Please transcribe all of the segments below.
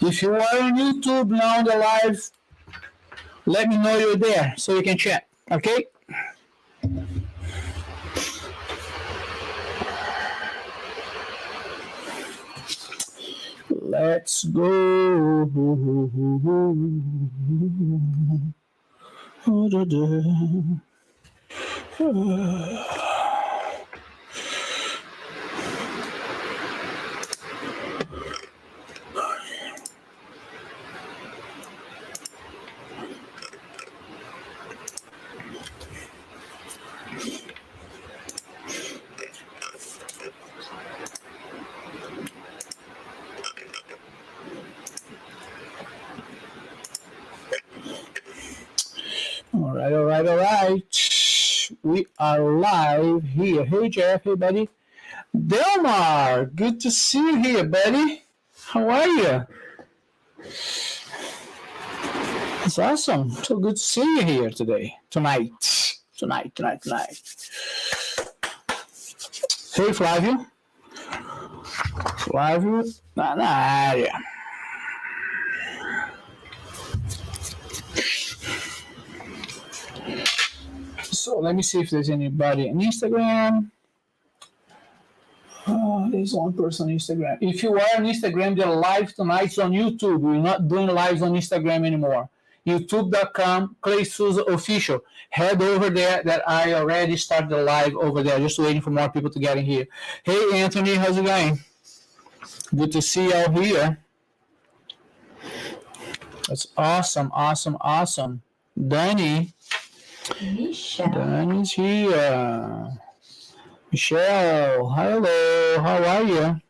If you are on YouTube now on the live, let me know you're there so we can chat. Okay? Let's go. All right. We are live here. Hey, Jeff. Hey, buddy. Delmar, good to see you here, buddy. How are you? It's awesome. So good to see you here today. Tonight. Hey, Flávio. Flávio tá na área. So let me see if there's anybody on Instagram. Oh, there's one person on Instagram. If you are on Instagram, they're live tonight on YouTube. We're not doing lives on Instagram anymore. YouTube.com, Clay Souza Official. Head over there that I already started the live over there. Just waiting for more people to get in here. Hey, Anthony, how's it going? Good to see you all here. That's awesome. Danny. Danny's here. Michelle, hello, how are you?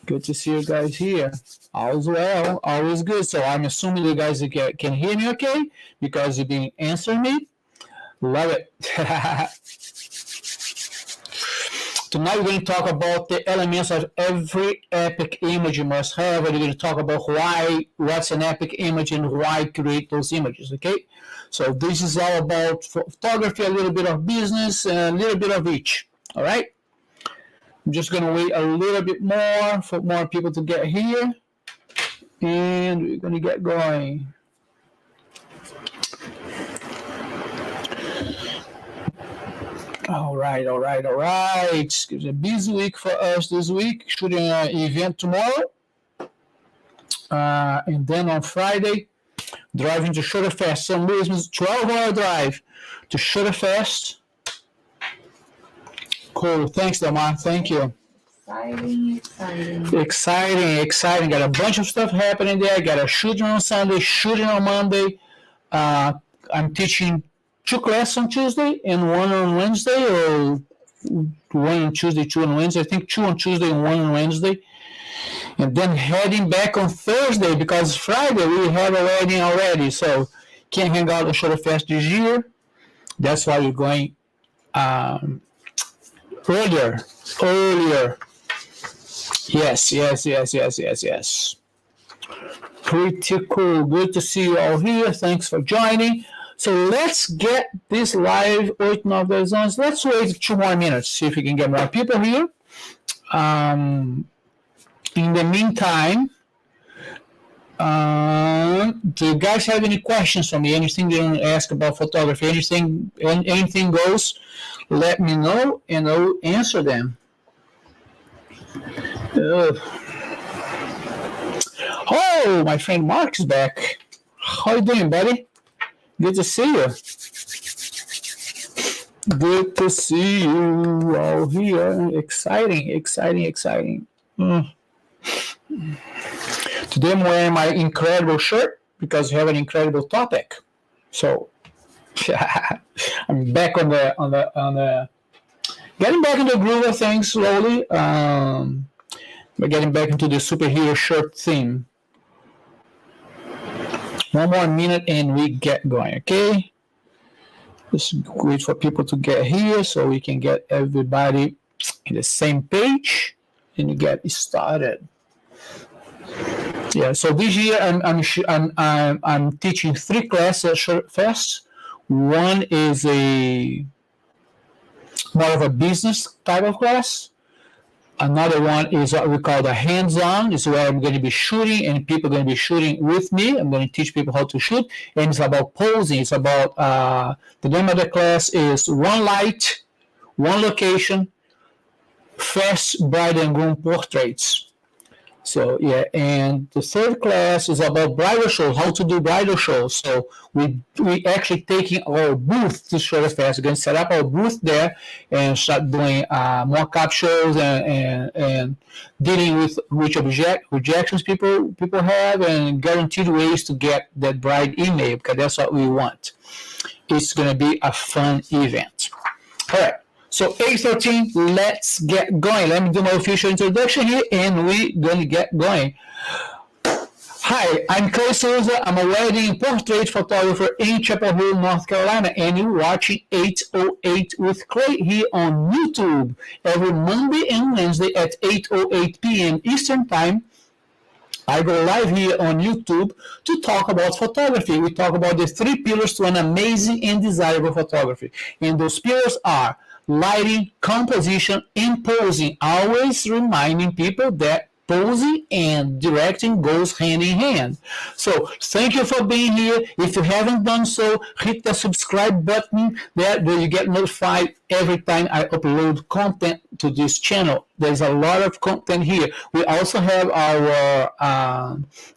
Good to see you guys here. All's well, always good. So I'm assuming you guys can hear me okay because you've been answering me. Love it. Tonight we're going to talk about the elements of every epic image you must have. We're going to talk about what's an epic image and why create those images, okay? So this is all about photography, a little bit of business, and a little bit of each, all right? I'm just going to wait a little bit more for more people to get here, and we're going to get going. All right. It's a busy week for us this week. Shooting an event tomorrow. And then on Friday, driving to Shutterfest. Some business, 12-hour drive to Shutterfest. Cool. Thanks, Delmar. Thank you. Exciting. Got a bunch of stuff happening there. Got a shooting on Sunday, shooting on Monday. I'm teaching 2 classes on Tuesday and 1 on Wednesday, or 1 on Tuesday, 2 on Wednesday. I think 2 on Tuesday and 1 on Wednesday. And then heading back on Thursday because Friday we have a wedding already, so can't hang out at Shutterfest this year. That's why we're going earlier. Yes. Pretty cool. Good to see you all here. Thanks for joining. So let's get this live open of the zones. Let's wait 2 more minutes, see if we can get more people here. In the meantime, do you guys have any questions for me? Anything you want to ask about photography? Anything goes, let me know and I'll answer them. Oh, my friend Mark is back. How you doing, buddy? Good to see you. Good to see you all here. Exciting. Today I'm wearing my incredible shirt because we have an incredible topic. So I'm back on the getting back into the groove of things slowly. We're getting back into the superhero shirt theme. 1 more minute and we get going, okay? Just wait for people to get here so we can get everybody in the same page and get started. Yeah, so this year I'm teaching 3 classes at Shutterfest. One is more of a business type of class. Another one is what we call the hands-on. It's where I'm going to be shooting and people are going to be shooting with me. I'm going to teach people how to shoot. And it's about posing. It's about, the name of the class is One Light, One Location, Fast Bride and Groom Portraits. So yeah, and the third class is about bridal shows, how to do bridal shows. So we actually taking our booth to show the fest. We're going to set up our booth there and start doing mock-up shows and dealing with which rejections people have and guaranteed ways to get that bride email, because that's what we want. It's going to be a fun event. All right. So 8:13, let's get going. Let me do my official introduction here, and we're going to get going. Hi, I'm Clay Souza. I'm a wedding portrait photographer in Chapel Hill, North Carolina, and you're watching 808 with Clay here on YouTube every Monday and Wednesday at 8:08 p.m. Eastern Time. I go live here on YouTube to talk about photography. We talk about the 3 pillars to an amazing and desirable photography. And those pillars are lighting, composition, and posing. Always reminding people that posing and directing goes hand in hand. So thank you for being here. If you haven't done so, hit the subscribe button there where you get notified every time I upload content to this channel. There's a lot of content here. We also have our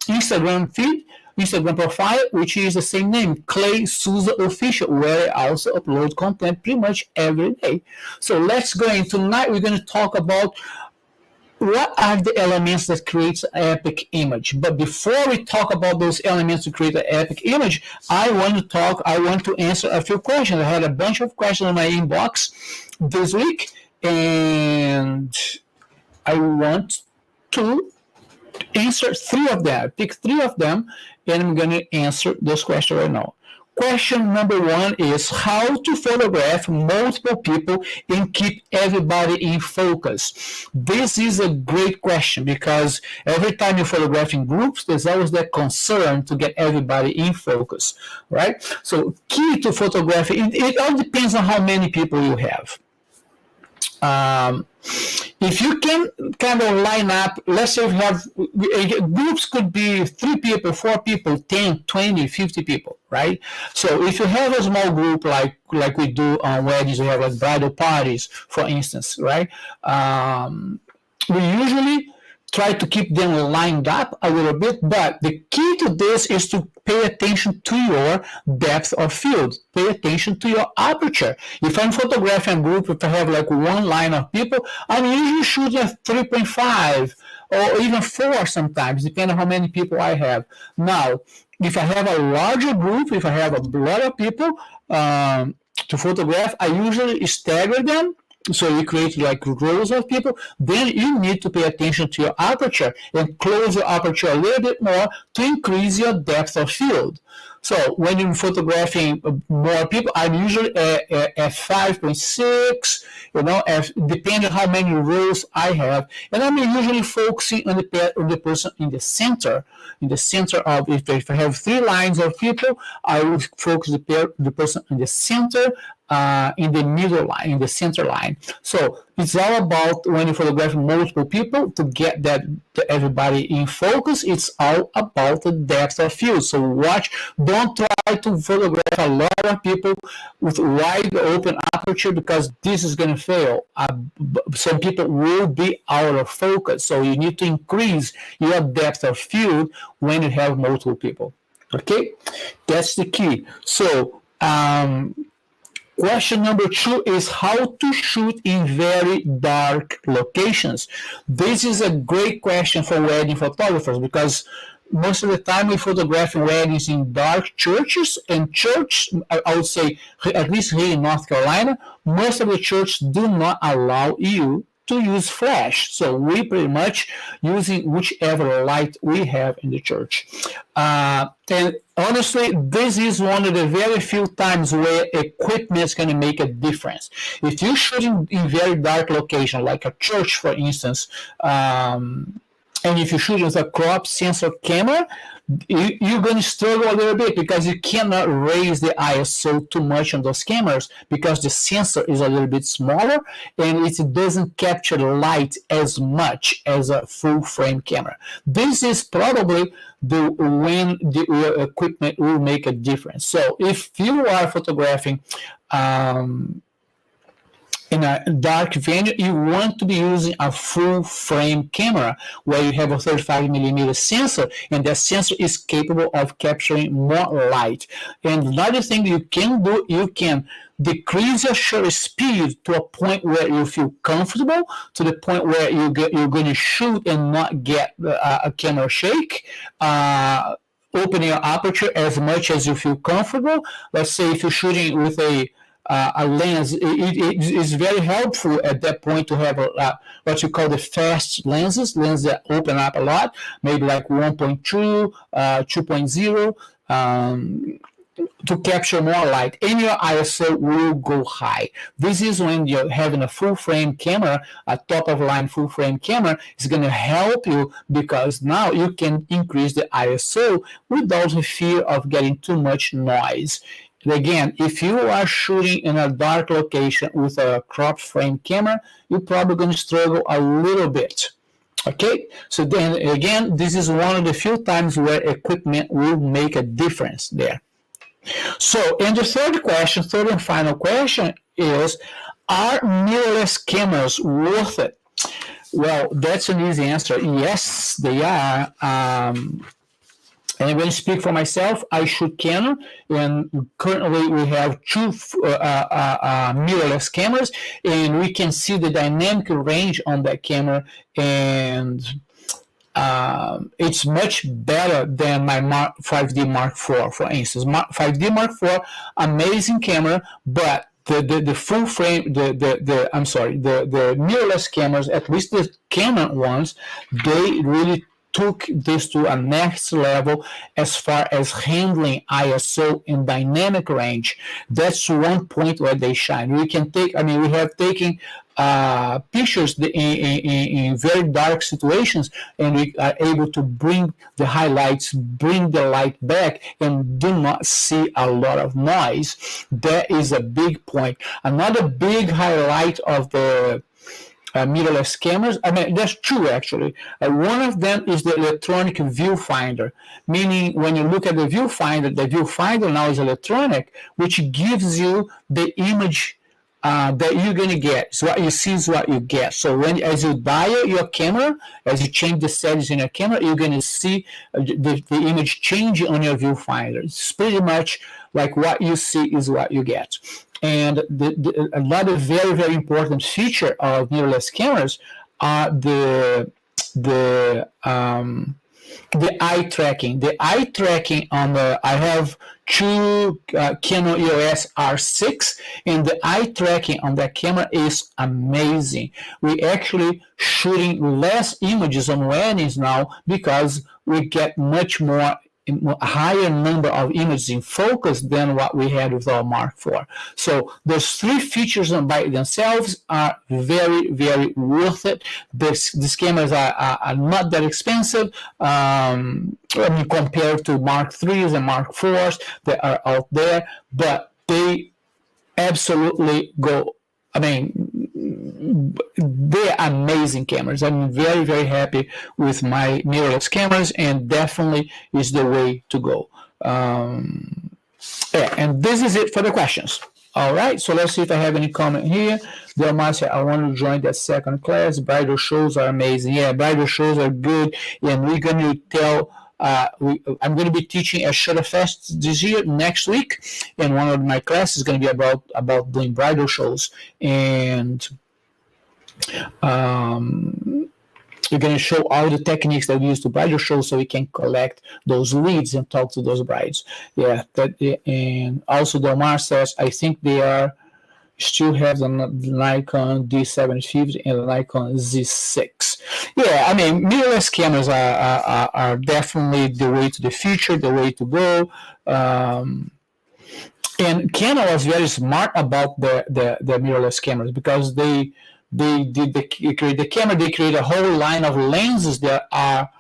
Instagram feed, Instagram profile, which is the same name, Clay Souza Official, where I also upload content pretty much every day. So let's go in. Tonight we're going to talk about what are the elements that create an epic image. But before we talk about those elements to create an epic image, I want to answer a few questions. I had a bunch of questions in my inbox this week, and I want to answer 3 of them. Pick 3 of them, and I'm going to answer those questions right now. Question number 1 is how to photograph multiple people and keep everybody in focus. This is a great question because every time you photograph in groups, there's always that concern to get everybody in focus, right? So key to photography, it all depends on how many people you have. If you can kind of line up, let's say you have groups, could be 3 people, 4 people, 10, 20, 50 people, right? So if you have a small group like we do on weddings, we have like bridal parties, for instance, right? We usually try to keep them lined up a little bit, but the key to this is to pay attention to your depth of field. Pay attention to your aperture. If I'm photographing a group, if I have like 1 line of people, I'm usually shooting at 3.5 or even 4 sometimes, depending on how many people I have. Now, if I have a larger group, if I have a lot of people to photograph, I usually stagger them. So you create like rows of people, then you need to pay attention to your aperture and close your aperture a little bit more to increase your depth of field. So when you're photographing more people, I'm usually at 5.6, depending on how many rows I have. And I'm usually focusing on the person in the center. In the center of, if I have 3 lines of people, I will focus the person in the center, in the middle line, in the center line. So it's all about when you photograph multiple people to get everybody in focus. It's all about the depth of field. So don't try to photograph a lot of people with wide open aperture because this is going to fail. Some people will be out of focus. So you need to increase your depth of field when you have multiple people. Okay, that's the key. So question number 2 is how to shoot in very dark locations. This is a great question for wedding photographers because most of the time we photograph weddings in dark churches, and I would say, at least here in North Carolina, most of the churches do not allow you to use flash. So we pretty much using whichever light we have in the church. And honestly, this is one of the very few times where equipment is going to make a difference. If you're shooting in very dark location, like a church, for instance, and if you shoot with a crop sensor camera, you're going to struggle a little bit because you cannot raise the ISO too much on those cameras because the sensor is a little bit smaller and it doesn't capture light as much as a full frame camera. This is probably when the equipment will make a difference. So if you are photographing in a dark venue, you want to be using a full frame camera where you have a 35mm sensor, and that sensor is capable of capturing more light. And another thing you can do, you can decrease your shutter speed to a point where you feel comfortable, to the point where you're going to shoot and not get a camera shake. Open your aperture as much as you feel comfortable. Let's say if you're shooting with a lens, it is very helpful at that point to have what you call the fast lenses that open up a lot, maybe like 1.2, 2.0, to capture more light, and your ISO will go high. This is when you're having a full frame camera, a top of line full frame camera is going to help you because now you can increase the ISO without the fear of getting too much noise. Again, if you are shooting in a dark location with a cropped frame camera, you're probably going to struggle a little bit. Okay, so then again, this is one of the few times where equipment will make a difference there. So, and the third and final question is, are mirrorless cameras worth it? Well, that's an easy answer. Yes, they are. And I'm going to speak for myself. I shoot Canon, and currently we have two mirrorless cameras, and we can see the dynamic range on that camera, and it's much better than my 5D Mark IV, for instance. 5D Mark IV, amazing camera, but the full frame, the mirrorless cameras, at least the Canon ones, they really took this to a next level as far as handling ISO and dynamic range. That's one point where they shine. We can take, we have taken pictures in very dark situations, and we are able to bring the highlights, bring the light back, and do not see a lot of noise. That is a big point. Another big highlight of the mirrorless cameras, there's two actually. One of them is the electronic viewfinder, meaning when you look at the viewfinder now is electronic, which gives you the image that you're going to get. So what you see is what you get. So as you dial your camera, as you change the settings in your camera, you're going to see the image change on your viewfinder. It's pretty much like what you see is what you get. And another very, very important feature of mirrorless cameras are the eye tracking. The eye tracking on I have two Canon EOS R6, and the eye tracking on that camera is amazing. We actually shooting less images on weddings now because we get much more, a higher number of images in focus than what we had with our Mark IV. So those three features by themselves are very, very worth it. These cameras are not that expensive compared to Mark IIIs and Mark IVs that are out there, but they absolutely go, they're amazing cameras. I'm very, very happy with my mirrorless cameras, and definitely is the way to go. And this is it for the questions. All right, so let's see if I have any comment here. Delmar said, I want to join that second class. Bridal shows are amazing. Yeah, bridal shows are good, and we're going to tell I'm going to be teaching at Shutterfest this year, next week, and one of my classes is going to be about doing bridal shows, and we're going to show all the techniques that we use to bridal shows so we can collect those leads and talk to those brides. Yeah, and also Delmar says, I think they are still have the Nikon D750 and the Nikon Z6. Yeah, mirrorless cameras are definitely the way to the future, the way to go. And Canon was very smart about the mirrorless cameras because they they create the camera. They create a whole line of lenses that are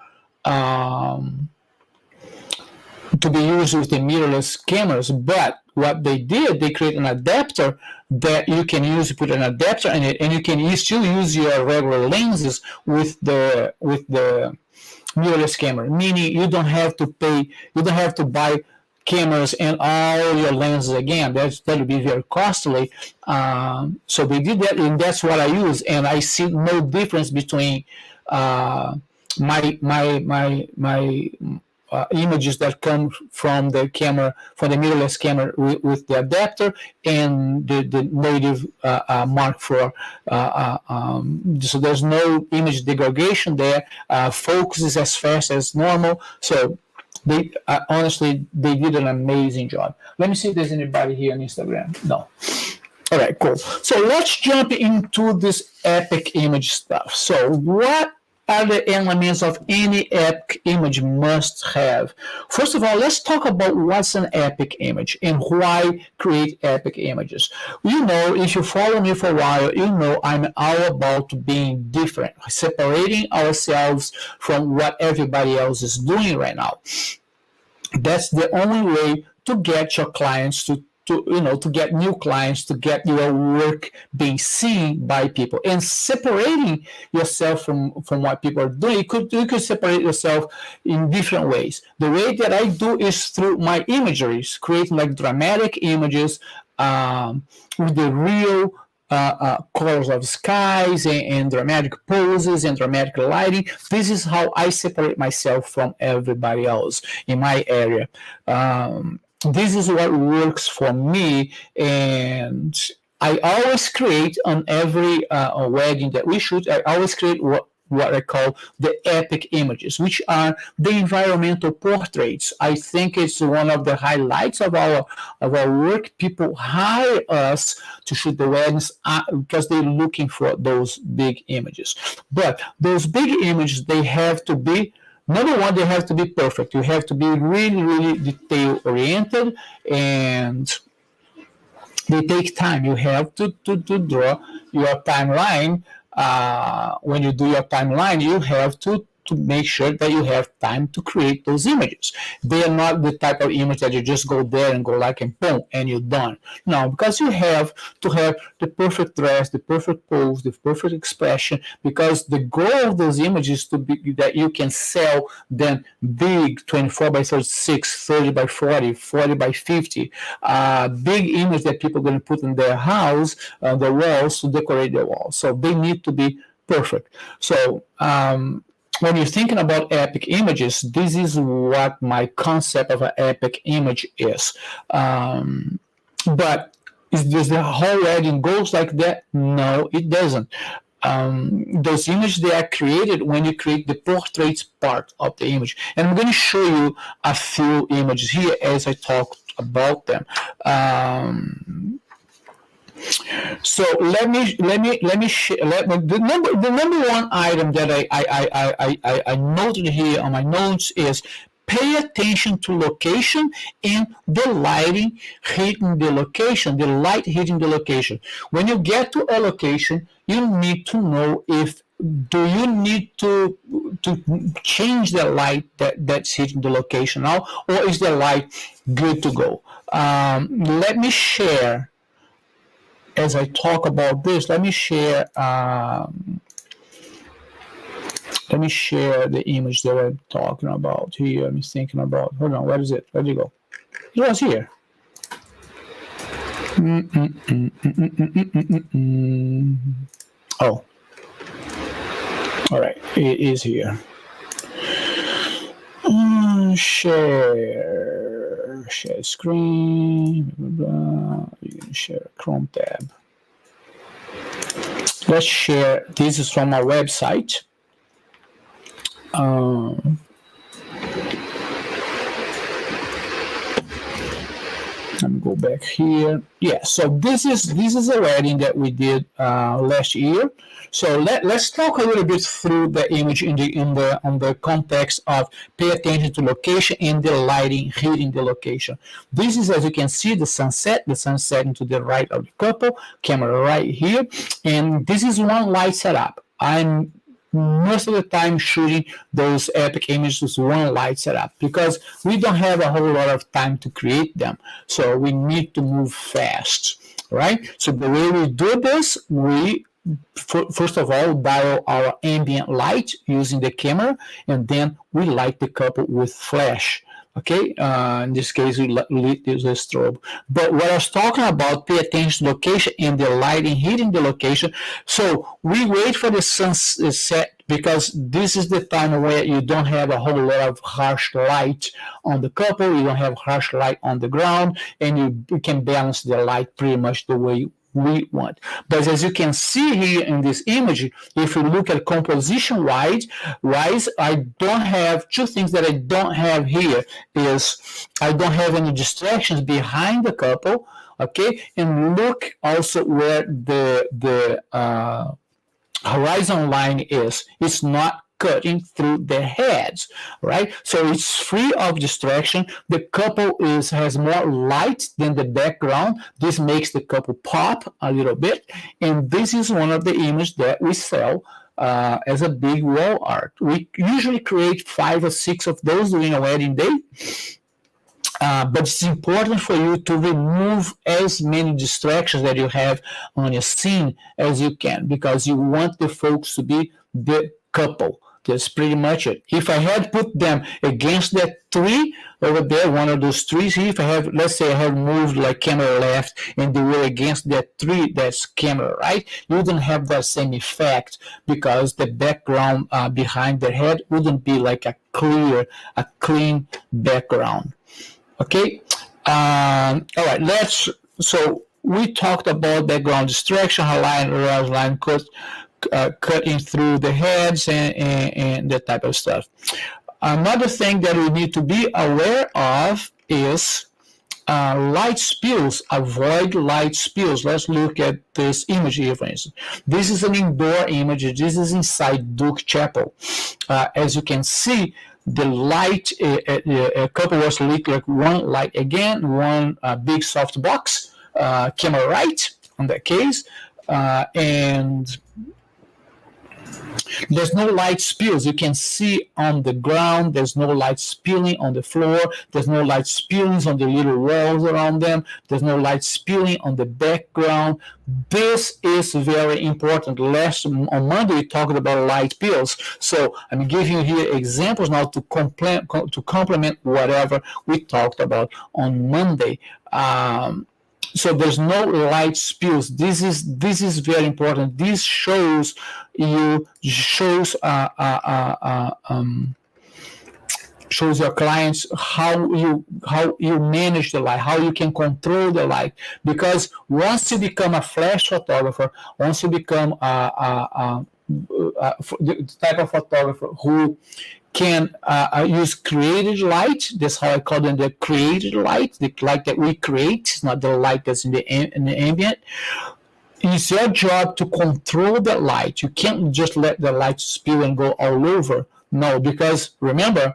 to be used with the mirrorless cameras. But what they did, they create an adapter that you can use, put an adapter in it, and you can still use your regular lenses with the mirrorless camera. Meaning you don't have to buy cameras and all your lenses again. That would be very costly. So they did that, and that's what I use, and I see no difference between my images that come from the camera, from the mirrorless camera with the adapter, and the native Mark IV. So there's no image degradation there. Focus is as fast as normal. So they honestly, they did an amazing job. Let me see if there's anybody here on Instagram. No. All right, cool. So let's jump into this epic image stuff. So what are the elements of any epic image must have? First of all, let's talk about what's an epic image and why create epic images. You know, if you follow me for a while, you know I'm all about being different, separating ourselves from what everybody else is doing right now. That's the only way to get your clients to get new clients, to get your work being seen by people, and separating yourself from what people are doing. You could separate yourself in different ways. The way that I do is through my imageries, creating like dramatic images with the real colors of skies and dramatic poses and dramatic lighting. This is how I separate myself from everybody else in my area. This is what works for me, and I always create on every wedding that we shoot. I always create what I call the epic images, which are the environmental portraits. I think it's one of the highlights of our work. People hire us to shoot the weddings because they're looking for those big images. But those big images, they have to be, number one, they have to be perfect. You have to be really, really detail-oriented, and they take time. You have to draw your timeline. When you do your timeline, you have to make sure that you have time to create those images. They are not the type of image that you just go there and go like and boom, and you're done. No, because you have to have the perfect dress, the perfect pose, the perfect expression, because the goal of those images to be that you can sell them big, 24 by 36, 30 by 40, 40 by 50, big image that people are going to put in their house, their walls, to decorate their walls. So they need to be perfect. So when you're thinking about epic images, this is what my concept of an epic image is. But does the whole wedding goes like that? No, it doesn't. Those images, they are created when you create the portraits part of the image. And I'm going to show you a few images here as I talk about them. So let me share. The number one item that I noted here on my notes is pay attention to location and the lighting hitting the location, the light hitting the location. When you get to a location, you need to know if do you need to change the light that's hitting the location now, or is the light good to go? Let me share. As I talk about this, let me share the image that I'm talking about here. I'm thinking about. Hold on, where is it? Where did it go? It was here. Oh, all right, it is here. Share screen, blah, blah, blah. You can share a Chrome tab. Let's share. This is from our website. Let me go back here. Yeah, so this is a wedding that we did last year. So let's talk a little bit through the image in the context of pay attention to location and the lighting hitting the location. This is, as you can see, the sunset to the right of the couple, camera right here, and this is one light setup. I'm most of the time shooting those epic images with one light setup because we don't have a whole lot of time to create them, so we need to move fast, right? So the way we do this, we first of all dial our ambient light using the camera, and then we light the couple with flash. Okay, in this case, we lit this strobe. But what I was talking about, pay attention to location and the lighting hitting the location. So we wait for the sunset because this is the time where you don't have a whole lot of harsh light on the couple, you don't have harsh light on the ground, and you can balance the light pretty much the way we want. But as you can see here in this image, if you look at composition wise, I don't have two things that I don't have here is I don't have any distractions behind the couple. Okay, and look also where the horizon line is. It's not cutting through their heads, right? So it's free of distraction. The couple has more light than the background. This makes the couple pop a little bit. And this is one of the images that we sell as a big wall art. We usually create 5 or 6 of those during a wedding day. But it's important for you to remove as many distractions that you have on your scene as you can, because you want the folks to be the couple. That's pretty much it. If I had put them against that tree over there, one of those trees here, if I have, let's say I have moved like camera left and they were against that tree, that's camera right, you wouldn't have that same effect because the background behind their head wouldn't be like a clean background. Okay, all right, so we talked about background distraction, line cutting through the heads and that type of stuff. Another thing that we need to be aware of is light spills. Avoid light spills. Let's look at this image here, for instance. This is an indoor image. This is inside Duke Chapel. As you can see, the light, a couple was lit like one light again, one big soft box, camera right on that case, and there's no light spills. You can see on the ground, there's no light spilling on the floor. There's no light spillings on the little walls around them. There's no light spilling on the background. This is very important. On Monday, we talked about light spills. So I'm giving you here examples now to complement whatever we talked about on Monday. So there's no light spills. This is very important. This shows your clients how you manage the light, how you can control the light. Because once you become a flash photographer, once you become the type of photographer who can use created light. That's how I call them, the created light, the light that we create. It's not the light that's in the ambient. It's your job to control the light. You can't just let the light spill and go all over. No, because remember,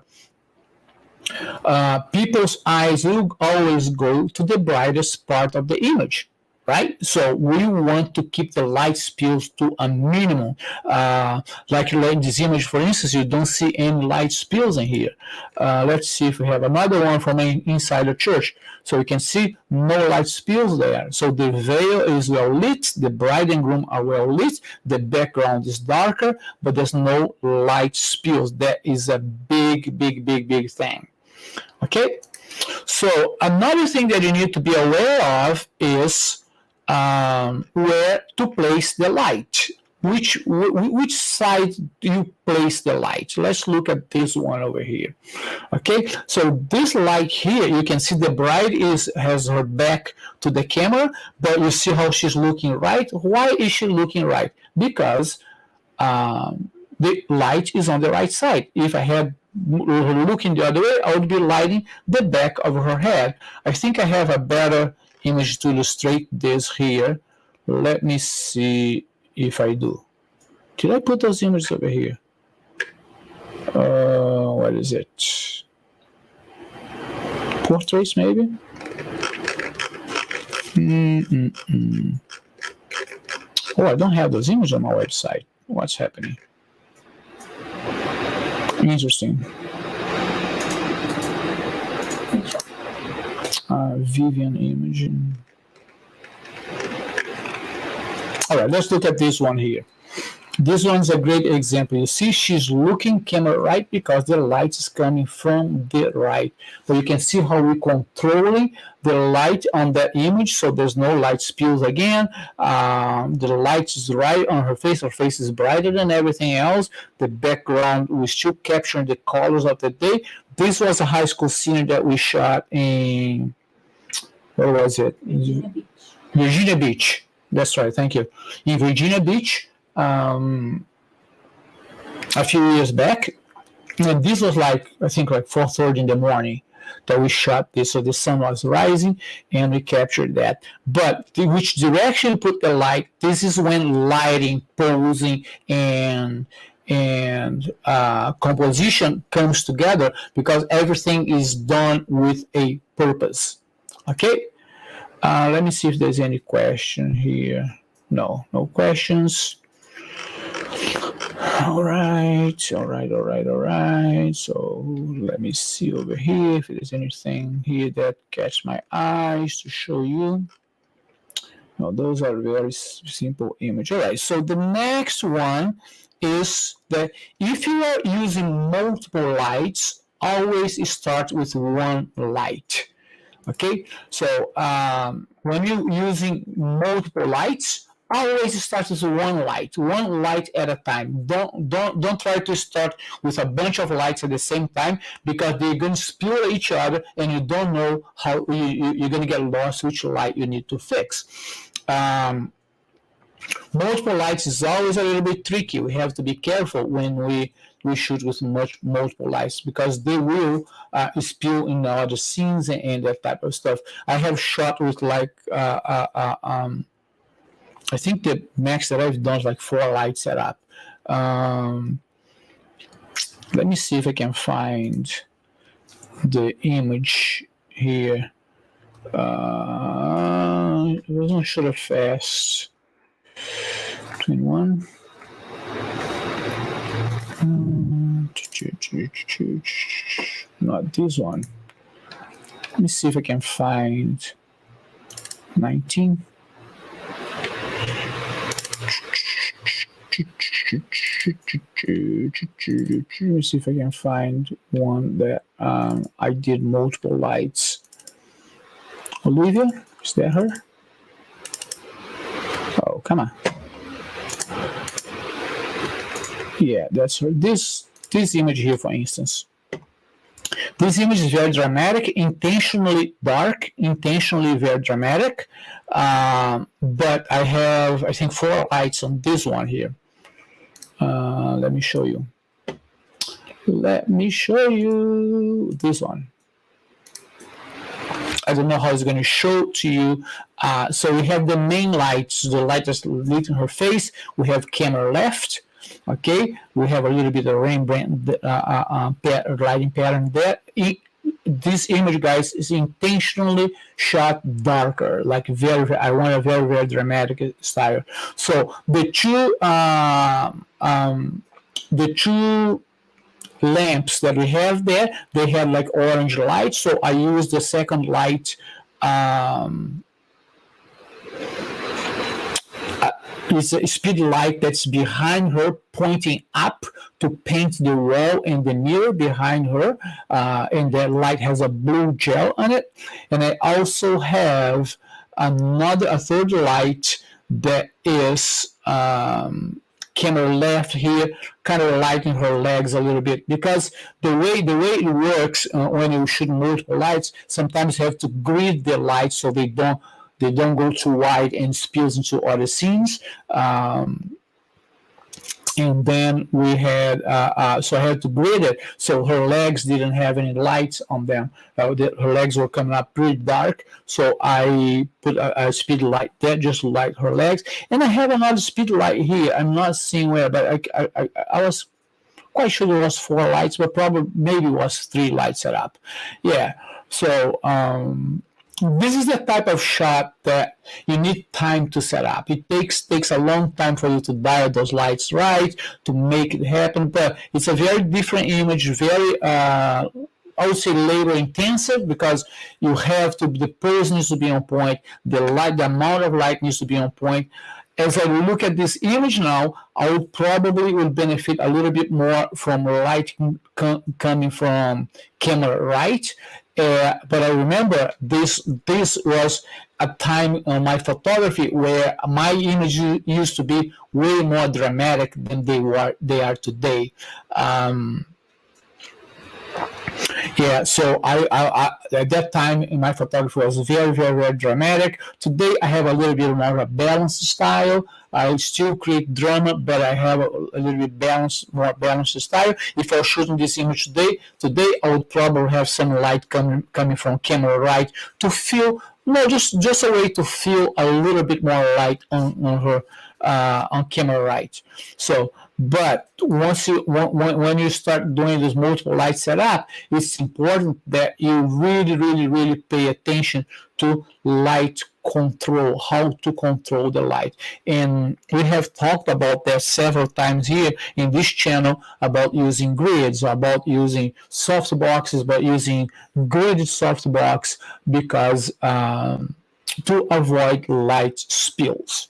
people's eyes will always go to the brightest part of the image. Right? So we want to keep the light spills to a minimum. Like in this image, for instance, you don't see any light spills in here. Let's see if we have another one from inside the church. So you can see no light spills there. So the veil is well lit, the bride and groom are well lit, the background is darker, but there's no light spills. That is a big, big, big, big thing. Okay? So another thing that you need to be aware of is where to place the light. Which side do you place the light? Let's look at this one over here. Okay, so this light here, you can see the bride has her back to the camera, but you see how she's looking right. Why is she looking right? Because the light is on the right side. If I had her looking the other way, I would be lighting the back of her head. I think I have a better image to illustrate this here. Let me see if I do. Did I put those images over here? What is it? Portraits, maybe? Oh, I don't have those images on my website. What's happening? Interesting. Vivian imaging. All right, let's look at this one here. This one's a great example. You see she's looking camera right because the light is coming from the right. But you can see how we're controlling the light on that image so there's no light spills again. The light is right on her face. Her face is brighter than everything else. The background, we're still capturing the colors of the day. This was a high school scene that we shot in, where was it? Virginia Beach. Virginia Beach. That's right, thank you. In Virginia Beach, a few years back, and this was like, I think like 4:30 in the morning that we shot this. So the sun was rising and we captured that. But which direction you put the light, this is when lighting, posing, and composition comes together, because everything is done with a purpose. Okay, let me see if there's any question here. No questions. All right. So let me see over here if there's anything here that catches my eyes to show you. No, those are very simple images. All right, so the next one is that if you are using multiple lights, always start with one light. Okay, so when you're using multiple lights, always start with one light at a time. Don't try to start with a bunch of lights at the same time, because they're going to spill each other and you don't know how you're going to get lost which light you need to fix. Multiple lights is always a little bit tricky. We have to be careful when we shoot with multiple lights, because they will spill in other scenes and that type of stuff. I have shot with like I think the max that I've done is like 4 lights set up. Let me see if I can find the image here. It wasn't sure fast. 21. Not this one. Let me see if I can find 19. Let me see if I can find one that I did multiple lights. Olivia, is that her? Oh, come on. Yeah, that's her. This image here, for instance. This image is very dramatic, intentionally dark, intentionally very dramatic. But I have, I think, 4 lights on this one here. Let me show you. This one. I don't know how it's going to show to you. So we have the main lights, the light that's lit in her face. We have camera left. Okay, we have a little bit of Rembrandt lighting pattern there. This image, guys, is intentionally shot darker, like I want a very, very dramatic style. So the two lamps that we have there, they have like orange light. So I use the second light. It's a speed light that's behind her, pointing up to paint the wall and the mirror behind her, and that light has a blue gel on it. And I also have a third light that is camera left here, kind of lighting her legs a little bit, because the way it works when you shoot multiple lights, sometimes you have to grid the lights so they don't go too wide and spills into other scenes. and then we had so I had to grid it so her legs didn't have any lights on them. Her legs were coming up pretty dark, so I put a speed light there just to light her legs, and I have another speed light here. I'm not seeing where, but I was quite sure there was 4 lights, but probably maybe it was 3 lights set up. Yeah, so this is the type of shot that you need time to set up. It takes a long time for you to dial those lights right, to make it happen, but it's a very different image, very I would say labor intensive, because you have to, the pose needs to be on point, the amount of light needs to be on point. As I look at this image now, I would probably benefit a little bit more from light coming from camera right. But I remember this was a time on my photography where my images used to be way more dramatic than they are today. Yeah, so I at that time in my photography was very, very, very dramatic. Today I have a little bit more of a balanced style. I still create drama, but I have a little bit more balanced style. If I was shooting this image today I would probably have some light coming from camera right to feel, just a way to feel a little bit more light on her on camera right. So, but when you start doing this multiple light setup, it's important that you really, really, really pay attention to light control, how to control the light. And we have talked about that several times here in this channel, about using grids, about using softboxes, about using gridded softbox, because to avoid light spills.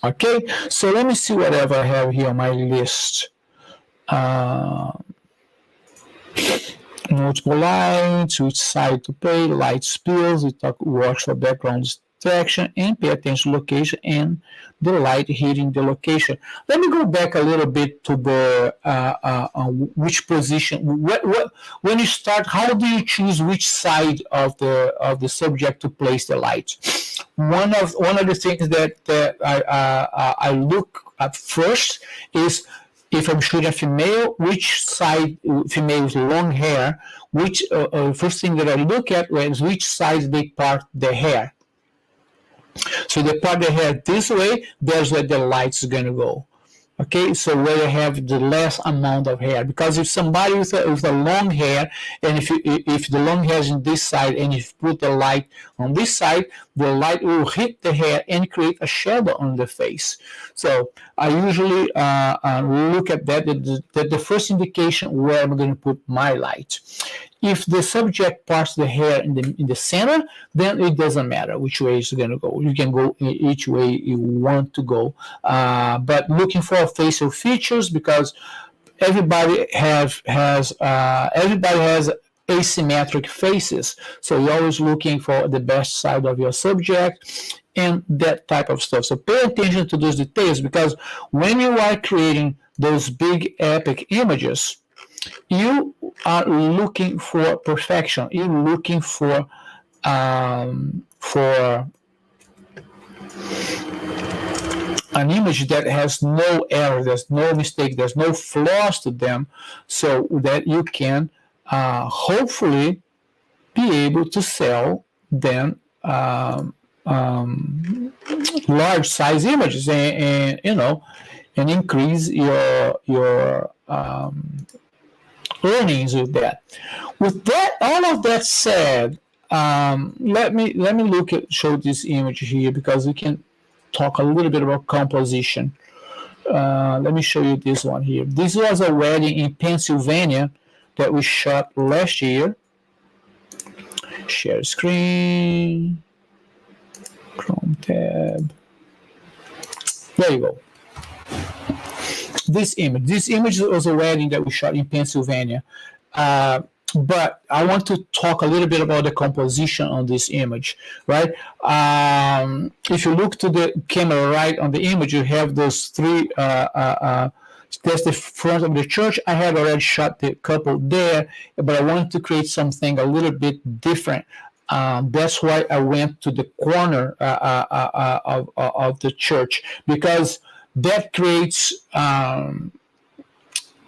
Okay, so let me see whatever I have here on my list. Multiple lights, which side to play, light spills, we talk, watch for background distraction, and pay attention to location and the light hitting the location. Let me go back a little bit to the which position. When you start, how do you choose which side of the subject to place the light? One of the things that I look at first is, if I'm shooting a female, which side, female with long hair, which first thing that I look at is which side they part the hair. So they part the hair this way, there's where the light's going to go. Okay, so where you have the less amount of hair, because if somebody with a long hair, and if the long hair is on this side, and if you put the light on this side, the light will hit the hair and create a shadow on the face. So I usually look at that the first indication where I'm going to put my light. If the subject parts the hair in the center, then it doesn't matter which way it's going to go. You can go each way you want to go. But looking for facial features, because everybody has asymmetric faces. So you're always looking for the best side of your subject and that type of stuff. So pay attention to those details, because when you are creating those big epic images, you are looking for perfection. You're looking for an image that has no error, there's no mistake, there's no flaws to them, so that you can hopefully be able to sell then large size images, and and increase your earnings with that. With that, all of that said, let me show this image here, because we can talk a little bit about composition. Let me show you this one here. This was a wedding in Pennsylvania that we shot last year. Share screen, Chrome tab. There you go. This image was a wedding that we shot in Pennsylvania. But I want to talk a little bit about the composition on this image, right? If you look to the camera right on the image, you have those three. That's the front of the church. I had already shot the couple there, but I wanted to create something a little bit different. That's why I went to the corner of the church, because that creates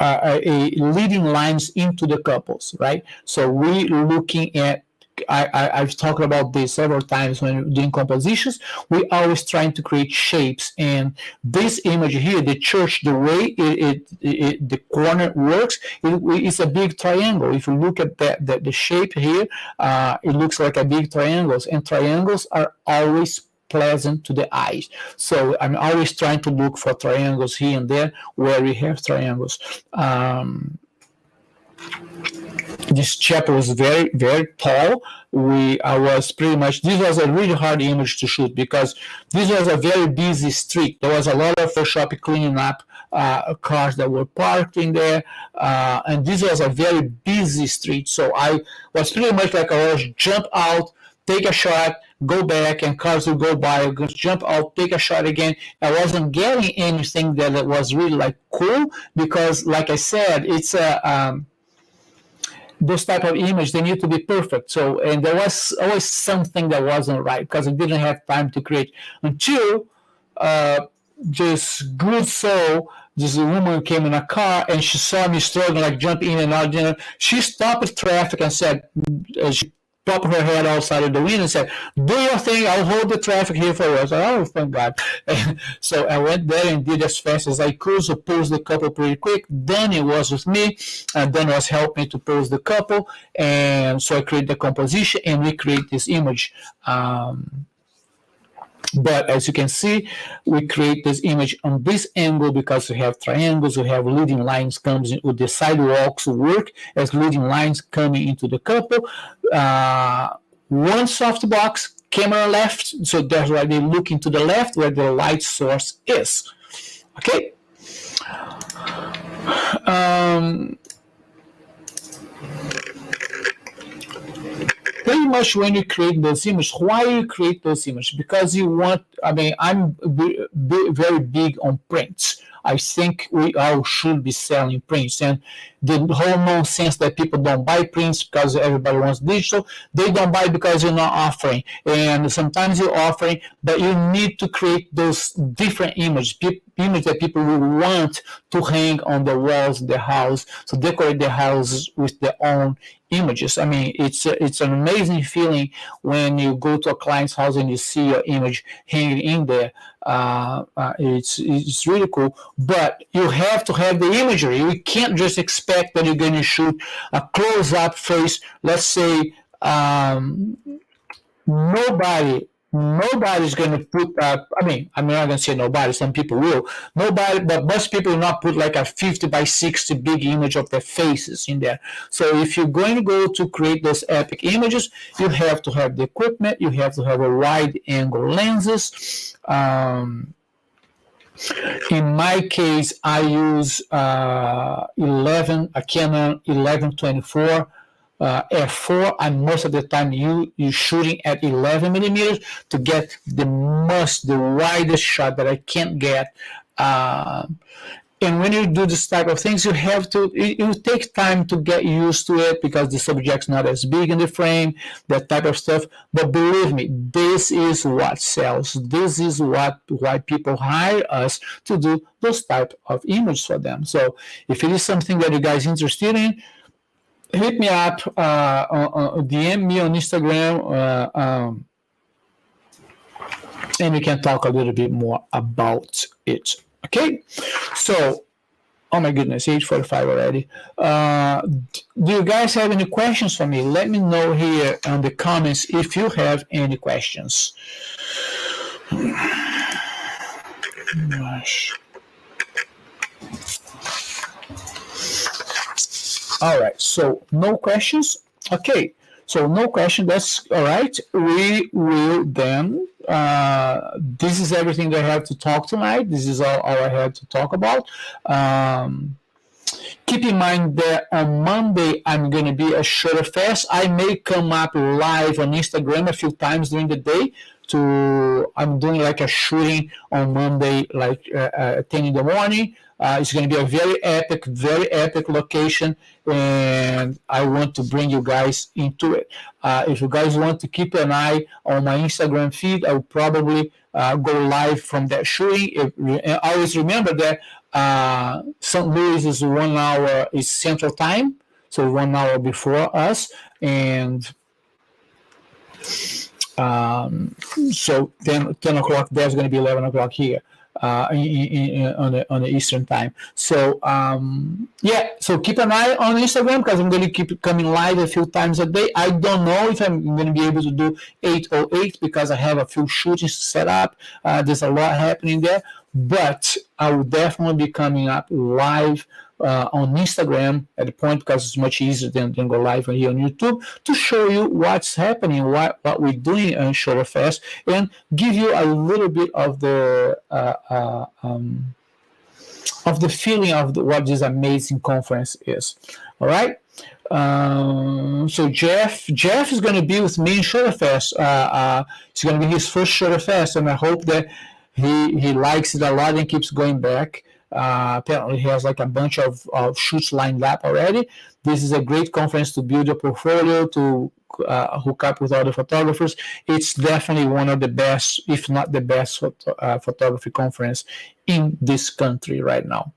leading lines into the couples, right? So we looking at, I've talked about this several times when doing compositions. We always trying to create shapes, and this image here, the church, the way the corner works, it's a big triangle. If you look at the shape here, it looks like a big triangles, and triangles are always pleasant to the eyes. So I'm always trying to look for triangles here and there where we have triangles. This chapel was very, very tall. I was pretty much, this was a really hard image to shoot because this was a very busy street. There was a lot of shop cleaning up cars that were parked in there, and this was a very busy street. So I was pretty much like I was jump out, take a shot, go back, and cars would go by. I would jump out, take a shot again. I wasn't getting anything that was really like cool because, like I said, it's a those type of image, they need to be perfect. So, and there was always something that wasn't right because I didn't have time to create until this good soul, this woman came in a car and she saw me struggling, like jump in and out. You know, she stopped the traffic and said, she popped her head outside of the window and said, "Do your thing. I'll hold the traffic here for you." I said, "Oh, thank God." And so I went there and did as fast as I could. So posed the couple pretty quick. Danny was with me, and Danny was helping me to pose the couple. And so I created the composition and we create this image. But as you can see, we create this image on this angle because we have triangles, we have leading lines comes in with the sidewalks work as leading lines coming into the couple. One softbox, camera left, so that's why they look into the left where the light source is. Okay. Pretty much when you create those images, why you create those images? Because you want, I mean, I'm very big on prints. I think we all should be selling prints. And the whole nonsense that people don't buy prints because everybody wants digital, they don't buy because you're not offering. And sometimes you're offering, but you need to create those different images, images that people will want to hang on the walls of the house, to decorate the houses with their own images. I mean, it's an amazing feeling when you go to a client's house and you see your image hanging in there. It's really cool, but you have to have the imagery. You can't just expect that you're going to shoot a close-up face. Let's say nobody's going to put I mean, I'm not going to say nobody, some people will. Nobody, but most people will not put like a 50 by 60 big image of their faces in there. So if you're going to go to create those epic images, you have to have the equipment, you have to have a wide angle lenses. In my case, I use a Canon 11-24 f4, and most of the time you shooting at 11 millimeters to get the widest shot that I can get. And when you do this type of things, you have to, it will take time to get used to it because the subject's not as big in the frame, that type of stuff. But believe me, this is what sells. This is why people hire us to do those type of images for them. So if it is something that you guys are interested in, hit me up, DM me on Instagram, and we can talk a little bit more about it. Okay, so, oh my goodness, 8:45 already. Do you guys have any questions for me? Let me know here in the comments if you have any questions. Gosh. All right, so no questions. Okay, so no question. That's all right. We will then. This is everything that I have to talk tonight. This is all I had to talk about. Keep in mind that on Monday I'm going to be at Shutterfest. I may come up live on Instagram a few times during the day. I'm doing like a shooting on Monday, like at 10 in the morning. It's going to be a very epic location, and I want to bring you guys into it. If you guys want to keep an eye on my Instagram feed, I will probably go live from that shooting. Always remember that St. Louis is 1 hour is Central Time, so 1 hour before us, and so 10 o'clock there's going to be 11 o'clock here on the Eastern Time. So so keep an eye on Instagram, because I'm going to keep coming live a few times a day. I don't know if I'm going to be able to do 808 because I have a few shootings set up. There's a lot happening there, but I will definitely be coming up live on Instagram at the point, because it's much easier than go live here on YouTube, to show you what's happening, what we're doing on Shooterfest, and give you a little bit of the feeling of what this amazing conference is. All right. So Jeff is going to be with me in Shooterfest. It's going to be his first Shooterfest, and I hope that he likes it a lot and keeps going back. Apparently he has like a bunch of shoots lined up already. This is a great conference to build your portfolio, to hook up with other photographers. It's definitely one of the best, if not the best, photography conference in this country right now.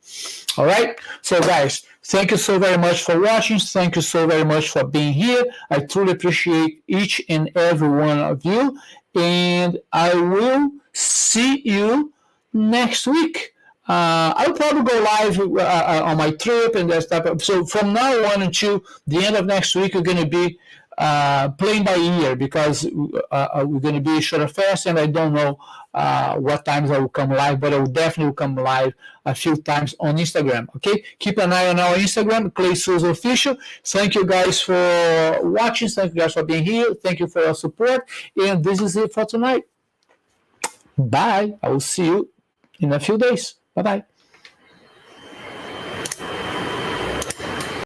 All right, so guys, thank you so very much for watching. Thank you so very much for being here. I truly appreciate each and every one of you, and I will see you next week. I'll probably go live on my trip and that stuff. So from now on until the end of next week, we're going to be playing by ear, because we're going to be Shooterfest, and I don't know what times I will come live, but I will definitely come live a few times on Instagram. Okay, keep an eye on our Instagram, Clay Souza Official. Thank you guys for watching. Thank you guys for being here. Thank you for your support. And this is it for tonight. Bye. I will see you in a few days. Bye-bye.